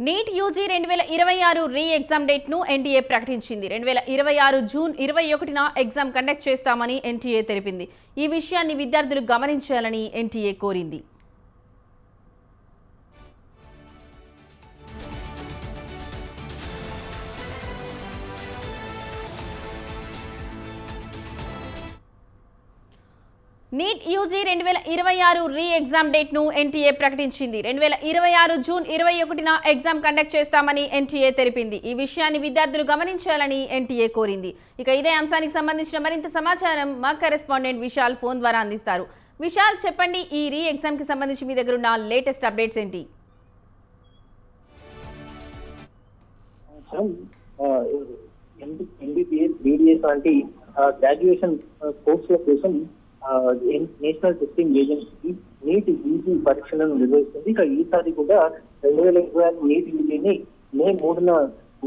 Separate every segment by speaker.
Speaker 1: NEET UG 2026 re exam date ను NTA ప్రకటించింది. 2026 June 21న exam conduct చేస్తామని ఎన్టీఏ తెలిపింది. ఈ విషయాన్ని విద్యార్థులు గమనించాలని ఎన్టీఏ కోరింది. NEET UG 2026 re exam date ను ఎన్టీఏ ప్రకటించింది. 2026 జూన్ 21న ఎగ్జామ్ కండక్ట్ చేస్తామని ఎన్టీఏ తెలిపింది. ఈ విషయాన్ని విద్యార్థులు గమనించాలని ఎన్టీఏ కోరింది. ఇక ఇదే అంశానికి సంబంధించిన మరింత సమాచారం మా కరెస్పాండెంట్ విశాల్ ఫోన్ ద్వారా అందిస్తారు. విశాల్, చెప్పండి, ఈ రీ ఎగ్జామ్ కి సంబంధించి మీ దగ్గర ఉన్న లేటెస్ట్ అప్డేట్స్ ఏంటి?
Speaker 2: ఎంబీబీఎస్, బీడీఎస్ వంటి గ్రాడ్యుయేషన్ కోర్సుల కోసం national testing agency NEET UG పరీక్షలను నిర్వహిస్తుంది. ఇక ఈసారి కూడా 2026 నీట్ యూజీని మే 3న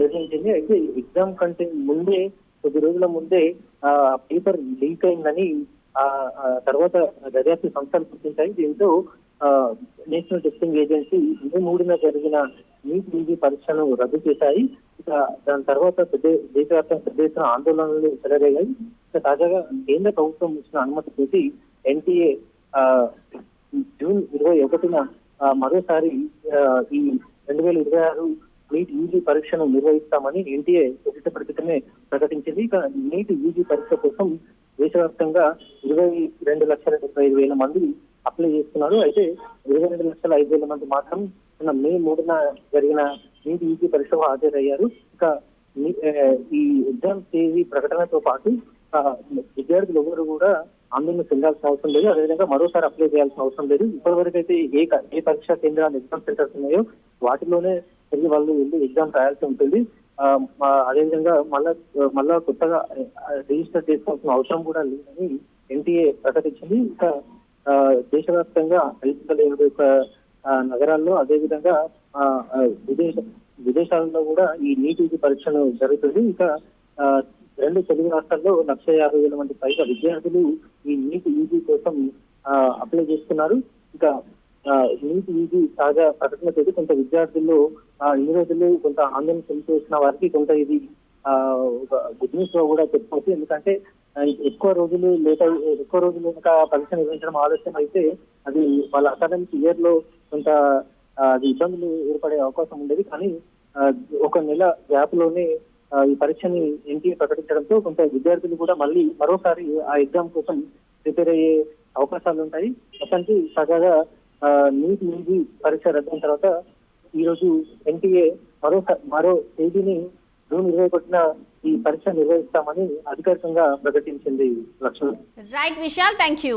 Speaker 2: నిర్వహించింది. అయితే ఎగ్జామ్ కంటే ముందే, కొద్ది రోజుల ముందే పేపర్ లీక్ అయిందని తర్వాత దర్యాప్తు సంస్థలు గుర్తించాయి. దీంతో నేషనల్ టెస్టింగ్ ఏజెన్సీ మే 3న జరిగిన నీట్ యూజీ పరీక్షను రద్దు చేశాయి. ఇక దాని తర్వాత దేశవ్యాప్తంగా పెద్ద ఎత్తున ఆందోళనలు చెలరేగాయి. తాజాగా కేంద్ర ప్రభుత్వం ఇచ్చిన అనుమతి తోటి ఎన్టీఏ జూన్ 21న మరోసారి ఈ 2026 నీట్ యూజీ పరీక్షను నిర్వహిస్తామని ఎన్టీఏ ప్రకటనే ప్రకటించింది. ఇక నీట్ యూజీ పరీక్ష కోసం దేశవ్యాప్తంగా 22,75,000 మంది అప్లై చేస్తున్నారు. అయితే 22,05,000 మంది మాత్రం మే 3న జరిగిన నీట్ యూజీ పరీక్షకు హాజరయ్యారు. ఇక ఈ ఎగ్జామ్ తేదీ ప్రకటనతో పాటు విద్యార్థులు ఎవరు కూడా ఆందోళన చెందాల్సిన అవసరం లేదు. అదేవిధంగా మరోసారి అప్లై చేయాల్సిన అవసరం లేదు. ఇప్పటివరకు అయితే ఏ పరీక్షా కేంద్రాలు, ఎగ్జామ్ సెంటర్స్ ఉన్నాయో వాటిలోనే తిరిగి వాళ్ళు వెళ్ళి ఎగ్జామ్ రాయాల్సి ఉంటుంది. అదేవిధంగా మళ్ళా కొత్తగా రిజిస్టర్ చేసుకోవాల్సిన అవసరం కూడా లేదని ఎన్టీఏ ప్రకటించింది. ఇంకా దేశవ్యాప్తంగా 571 నగరాల్లో, అదేవిధంగా విదేశాలలో కూడా ఈ నీట్ యూజీ పరీక్షలు జరుగుతుంది. ఇంకా 2 తెలుగు రాష్ట్రాల్లో 1,50,000 మంది పైగా విద్యార్థులు ఈ నీట్ యూజీ కోసం అప్లై చేస్తున్నారు. ఇంకా నీట్ యూజీ తాజా ప్రకటన తోటి కొంత విద్యార్థుల్లో ఇన్ని రోజులు కొంత ఆందోళన చెందుతున్న వారికి కొంత ఇది గుడ్ న్యూస్ గా కూడా చెప్పుకోవచ్చు. ఎందుకంటే ఎక్కువ రోజులు ఇంకా పరీక్ష నిర్వహించడం ఆలస్యం అయితే అది వాళ్ళ అకాడమిక్ ఇయర్ లో కొంత అది ఇబ్బందులు ఏర్పడే అవకాశం ఉండేది. కానీ 1 నెల గ్యాప్ లోనే ఈ పరీక్షని ఎన్టీఏ ప్రకటించడంతో కొంత విద్యార్థులు కూడా మళ్ళీ మరోసారి ఆ ఎగ్జామ్ కోసం ప్రిపేర్ అయ్యే అవకాశాలు ఉంటాయి. మొత్తానికి తాజాగా నీట్ యూజీ పరీక్ష రద్దయిన తర్వాత ఈ రోజు ఎన్టీఏ మరో తేదీని జూన్ 21న ఈ పరీక్ష నిర్వహిస్తామని అధికారికంగా ప్రకటించింది. Laxman.
Speaker 1: Right Vishal, thank you.